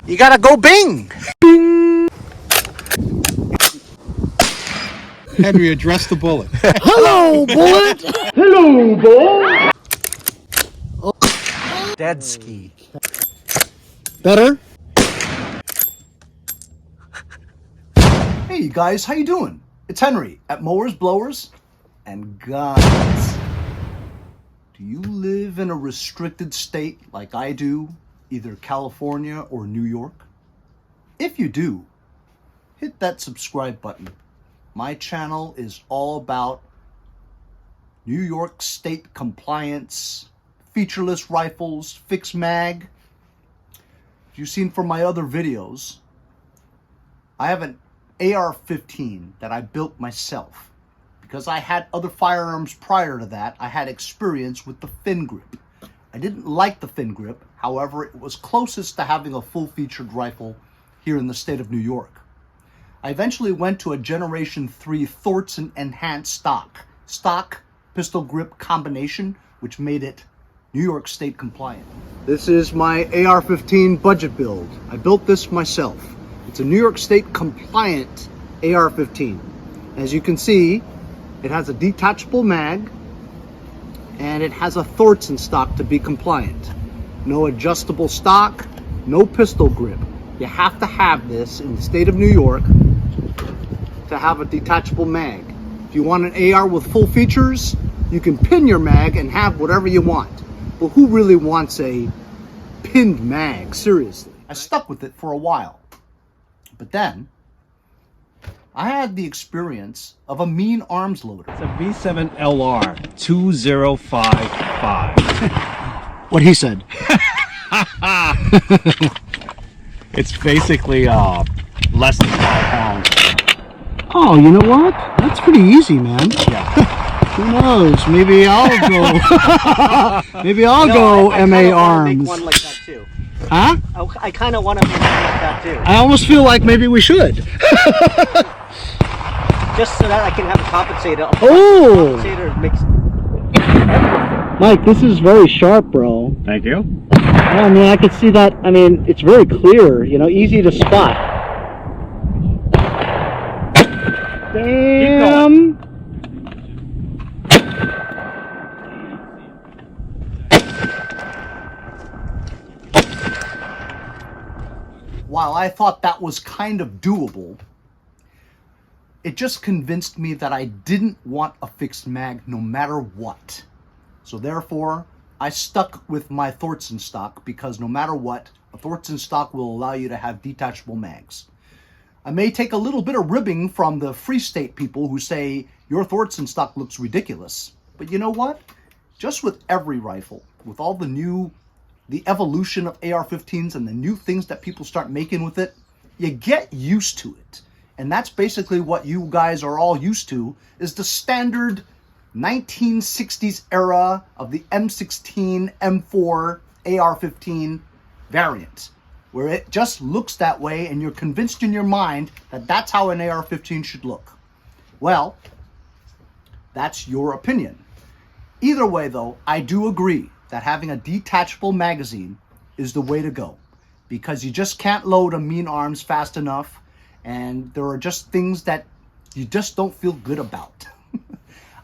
You gotta go bing! Bing! Henry, address the bullet. Hello, bullet! Hello, bullet! Dead ski. Better? Hey you guys, how you doing? It's Henry at Mowers, Blowers, and Guns. Do you live in a restricted state like I do, either California or New York? If you do, hit that subscribe button. My channel is all about New York State compliance, featureless rifles, fixed mag. As you've seen from my other videos, I have an AR-15 that I built myself. Because I had other firearms prior to that, I had experience with the fin grip. I didn't like the fin grip, however, it was closest to having a full-featured rifle here in the state of New York. I eventually went to a Generation 3 Thorson enhanced stock pistol grip combination, which made it New York State compliant. This is my AR-15 budget build. I built this myself. It's a New York State compliant AR-15. As you can see, it has a detachable mag and it has a Thorson stock to be compliant. No adjustable stock, no pistol grip. You have to have this in the state of New York to have a detachable mag. If you want an AR with full features, you can pin your mag and have whatever you want. But who really wants a pinned mag, seriously? I stuck with it for a while. But then, I had the experience of a mean arms loader. It's a V7 LR 2055. What he said. It's basically less than 5 pounds. Oh, you know what? That's pretty easy, man. Yeah. Who knows? Maybe I'll go. Maybe I'll go MA arms. Make one like that too. Huh? I kind of want to make one like that too. I almost feel like maybe we should. Just so that I can have a compensator. Oh! Compensator makes. Mike, this is very sharp, bro. Thank you. I mean, I could see that. I mean, it's very clear, you know, easy to spot. Damn! While I thought that was kind of doable, it just convinced me that I didn't want a fixed mag no matter what. So therefore, I stuck with my Thorson stock because no matter what, a Thorson stock will allow you to have detachable mags. I may take a little bit of ribbing from the Free State people who say your Thorson stock looks ridiculous. But you know what? Just with every rifle, with all the evolution of AR-15s and the new things that people start making with it, you get used to it. And that's basically what you guys are all used to, is the standard 1960s era of the M16, M4, AR-15 variant, where it just looks that way and you're convinced in your mind that that's how an AR-15 should look. Well, that's your opinion. Either way though, I do agree that having a detachable magazine is the way to go, because you just can't load a mean arms fast enough, and there are just things that you just don't feel good about.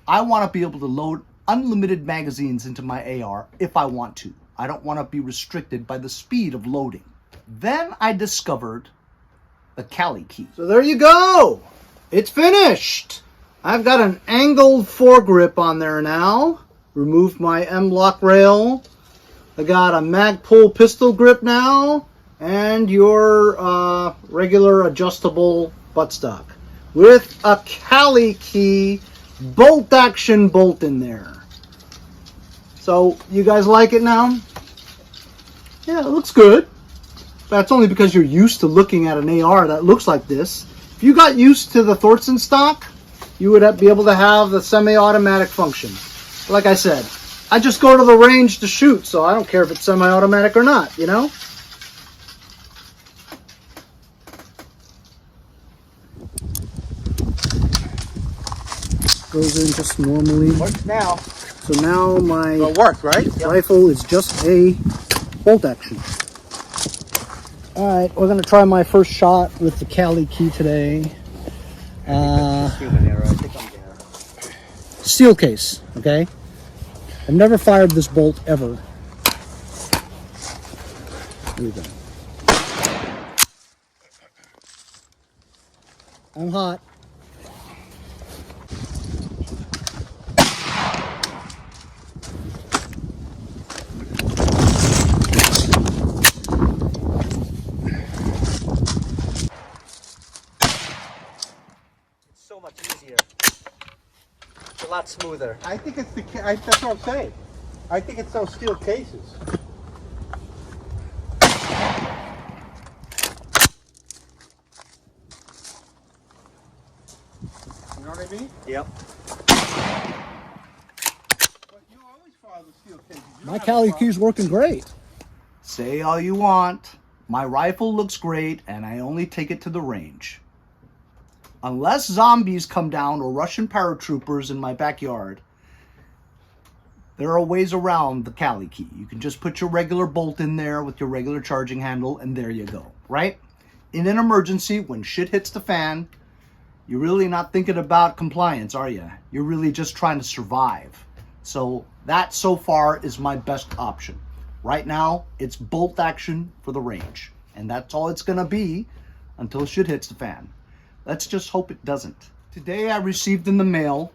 I want to be able to load unlimited magazines into my AR if I want to. I don't want to be restricted by the speed of loading. Then I discovered the Cali key. So there you go. It's finished. I've got an angled foregrip on there now. Removed my M-lock rail. I got a Magpul pistol grip now. And your regular adjustable buttstock. With a Cali key bolt action bolt in there. So, you guys like it now? Yeah, it looks good. That's only because you're used to looking at an AR that looks like this. If you got used to the Thorson stock, you would be able to have the semi-automatic function. Like I said, I just go to the range to shoot, so I don't care if it's semi-automatic or not, you know? Goes in just normally. Works now. So now my It'll work, right? rifle is just a bolt action. All right, we're gonna try my first shot with the Cali key today. Human error. I think I'm there. Steel case, okay? I've never fired this bolt ever. Here we go. I'm hot. It's so much easier. It's a lot smoother. I think it's that's what I'm saying. I think it's those steel cases. You know what I mean? Yep. But you always follow the steel cases. You don't My have a Cali problem. key's working great. Say all you want. My rifle looks great, and I only take it to the range. Unless zombies come down or Russian paratroopers in my backyard, there are ways around the Cali key. You can just put your regular bolt in there with your regular charging handle, and there you go, right? In an emergency, when shit hits the fan, you're really not thinking about compliance, are you? You're really just trying to survive. So that, so far, is my best option. Right now, it's bolt action for the range. And that's all it's gonna be until shit hits the fan. Let's just hope it doesn't. Today I received in the mail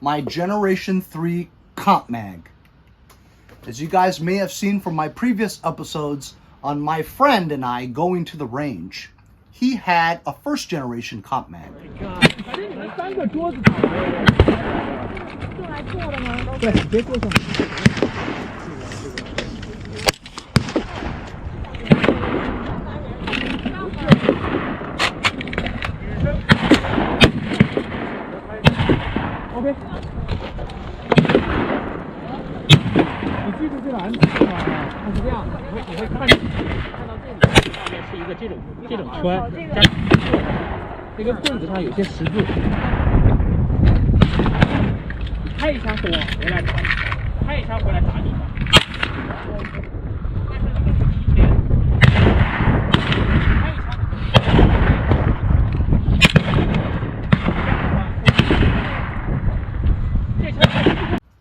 my Generation 3 Compmag. As you guys may have seen from my previous episodes on my friend and I going to the range, he had a first generation Compmag.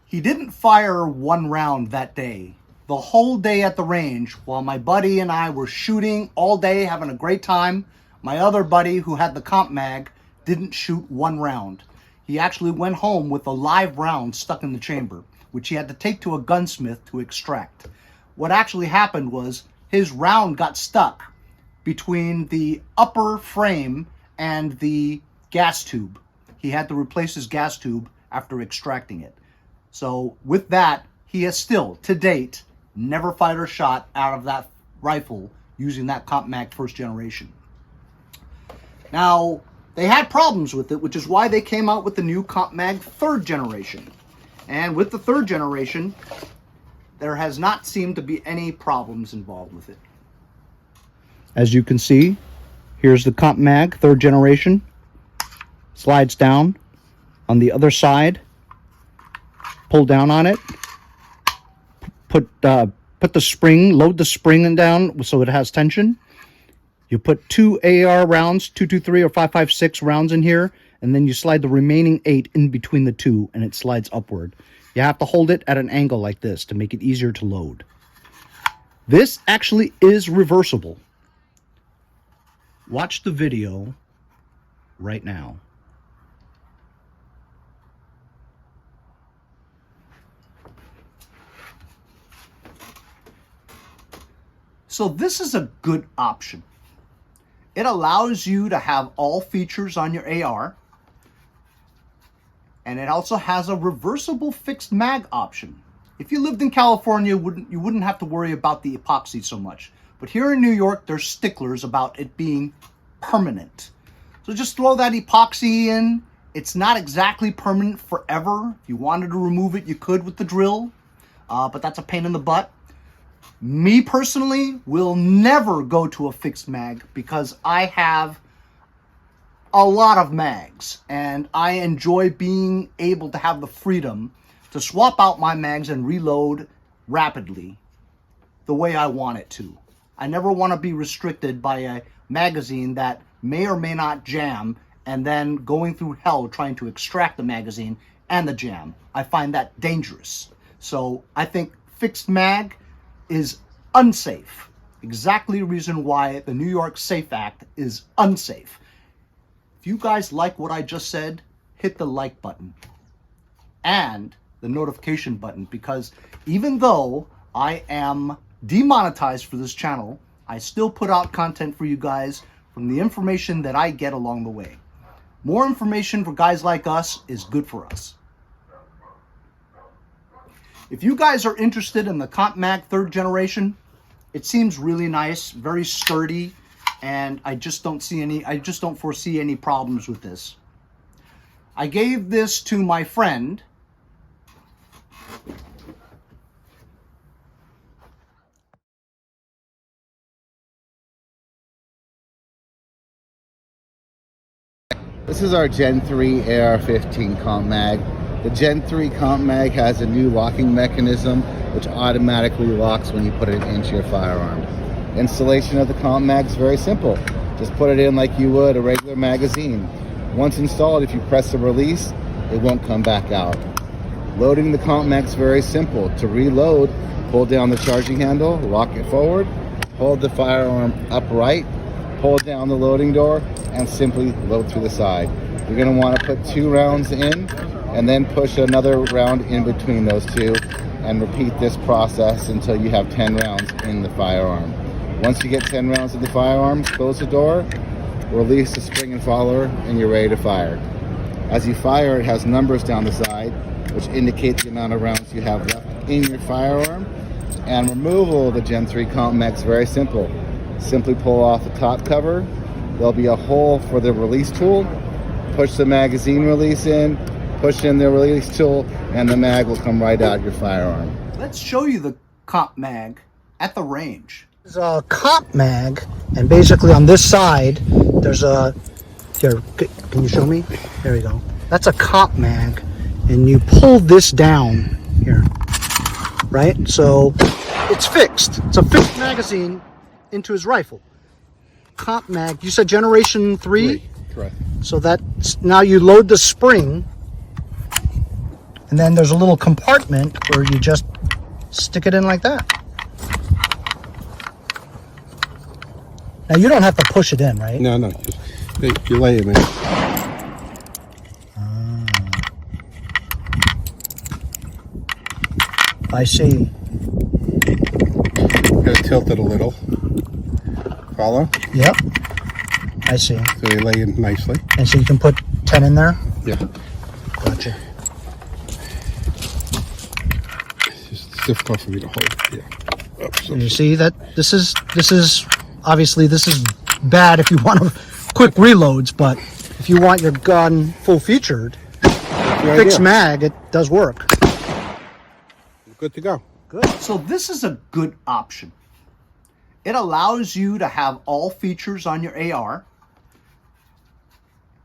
He didn't fire one round that day. The whole day at the range, while my buddy and I were shooting all day, having a great time, my other buddy who had the Compmag didn't shoot one round. He actually went home with a live round stuck in the chamber, which he had to take to a gunsmith to extract. What actually happened was his round got stuck between the upper frame and the gas tube. He had to replace his gas tube after extracting it. So with that, he has still, to date, never fired a shot out of that rifle using that Compmag first generation. Now, they had problems with it, which is why they came out with the new Compmag third generation. And with the third generation, there has not seemed to be any problems involved with it. As you can see, here's the Compmag third generation. Slides down. On the other side, pull down on it, put the spring, load the spring down so it has tension. You put 2 AR rounds, 223 or 556 rounds in here, and then you slide the remaining 8 in between the two, and it slides upward. You have to hold it at an angle like this to make it easier to load. This actually is reversible. Watch the video right now. So this is a good option. It allows you to have all features on your AR, and it also has a reversible fixed mag option. If you lived in California, you wouldn't have to worry about the epoxy so much. But here in New York, they're sticklers about it being permanent. So just throw that epoxy in. It's not exactly permanent forever. If you wanted to remove it, you could with the drill, but that's a pain in the butt. Me personally will never go to a fixed mag because I have a lot of mags and I enjoy being able to have the freedom to swap out my mags and reload rapidly the way I want it to. I never want to be restricted by a magazine that may or may not jam and then going through hell trying to extract the magazine and the jam. I find that dangerous. So I think fixed mag is unsafe. Exactly the reason why the New York SAFE Act is unsafe. If you guys like what I just said, hit the like button and the notification button, because even though I am demonetized for this channel, I still put out content for you guys from the information that I get along the way. More information for guys like us is good for us. If you guys are interested in the Compmag 3rd generation, it seems really nice, very sturdy, and I just don't foresee any problems with this. I gave this to my friend. This is our Gen 3 AR-15 Compmag. The Gen 3 Compmag has a new locking mechanism which automatically locks when you put it into your firearm. Installation of the Compmag is very simple. Just put it in like you would a regular magazine. Once installed, if you press the release, it won't come back out. Loading the Compmag is very simple. To reload, pull down the charging handle, lock it forward, hold the firearm upright, pull down the loading door, and simply load through the side. You're going to want to put 2 rounds in and then push another round in between those 2 and repeat this process until you have 10 rounds in the firearm. Once you get 10 rounds in the firearm, close the door, release the spring and follower, and you're ready to fire. As you fire, it has numbers down the side which indicate the amount of rounds you have left in your firearm. And removal of the Gen 3 Compmag is very simple. Simply pull off the top cover. There'll be a hole for the release tool. Push the magazine release in, push in the release tool, and the mag will come right out of your firearm. Let's show you the Compmag at the range. It's a Compmag, and basically on this side, there's a, here, can you show me? There you go. That's a Compmag, and you pull this down here, right? So it's fixed. It's a fixed magazine into his rifle. Compmag, you said generation 3? Correct. So that's, now you load the spring, and then there's a little compartment where you just stick it in like that. Now you don't have to push it in, right? No. You lay it in. I see. Gotta tilt it a little. Follow? Yep. I see. So you lay in nicely. And so you can put 10 in there? Yeah. Gotcha. It's just difficult for me to hold. Yeah. Oops. And you see that this is obviously this is bad if you want to quick reloads, but if you want your gun full featured, fixed mag, it does work. Good to go. Good. So this is a good option. It allows you to have all features on your AR,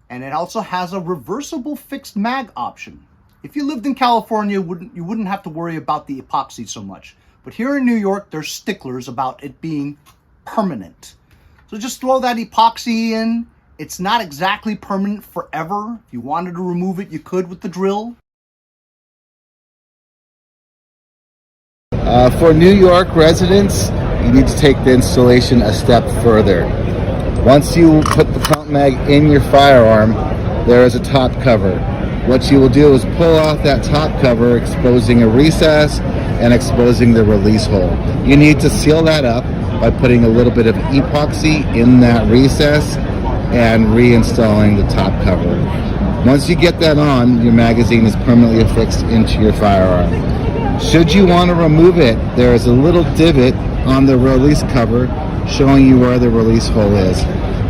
and it also has a reversible fixed mag option. If you lived in California, you wouldn't have to worry about the epoxy so much. But here in New York, there's sticklers about it being permanent. So just throw that epoxy in. It's not exactly permanent forever. If you wanted to remove it, you could with the drill. For New York residents, you need to take the installation a step further. Once you put the Compmag in your firearm, there is a top cover. What you will do is pull off that top cover, exposing a recess and exposing the release hole. You need to seal that up by putting a little bit of epoxy in that recess and reinstalling the top cover. Once you get that on, your magazine is permanently affixed into your firearm. Should you want to remove it, there is a little divot on the release cover showing you where the release hole is.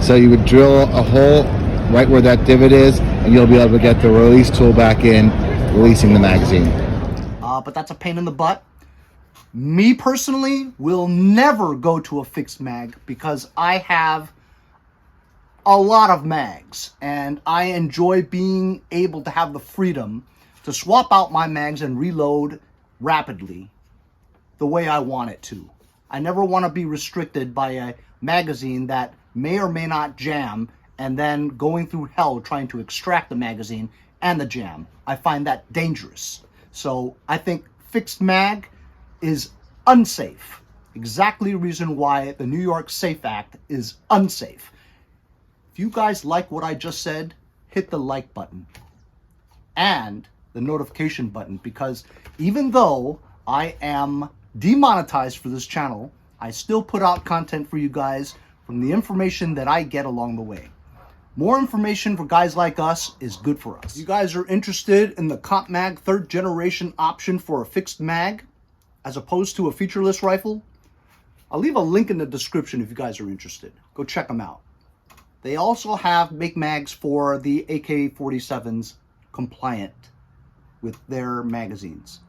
So you would drill a hole right where that divot is, and you'll be able to get the release tool back in, releasing the magazine. But that's a pain in the butt. Me personally will never go to a fixed mag because I have a lot of mags, and I enjoy being able to have the freedom to swap out my mags and reload rapidly the way I want it to. I never want to be restricted by a magazine that may or may not jam and then going through hell trying to extract the magazine and the jam. I find that dangerous. So I think fixed mag is unsafe. Exactly the reason why the New York SAFE Act is unsafe. If you guys like what I just said, hit the like button and the notification button, because even though I am demonetized for this channel, I still put out content for you guys from the information that I get along the way. More information for guys like us is good for us. You guys are interested in the Compmag 3rd generation option for a fixed mag as opposed to a featureless rifle? I'll leave a link in the description if you guys are interested. Go check them out. They also make mags for the AK-47s compliant with their magazines.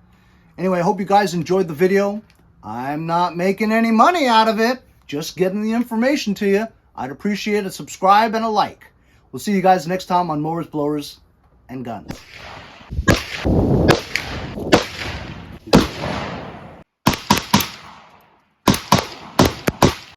Anyway, I hope you guys enjoyed the video. I'm not making any money out of it, just getting the information to you. I'd appreciate a subscribe and a like. We'll see you guys next time on Mowers, Blowers, and Guns.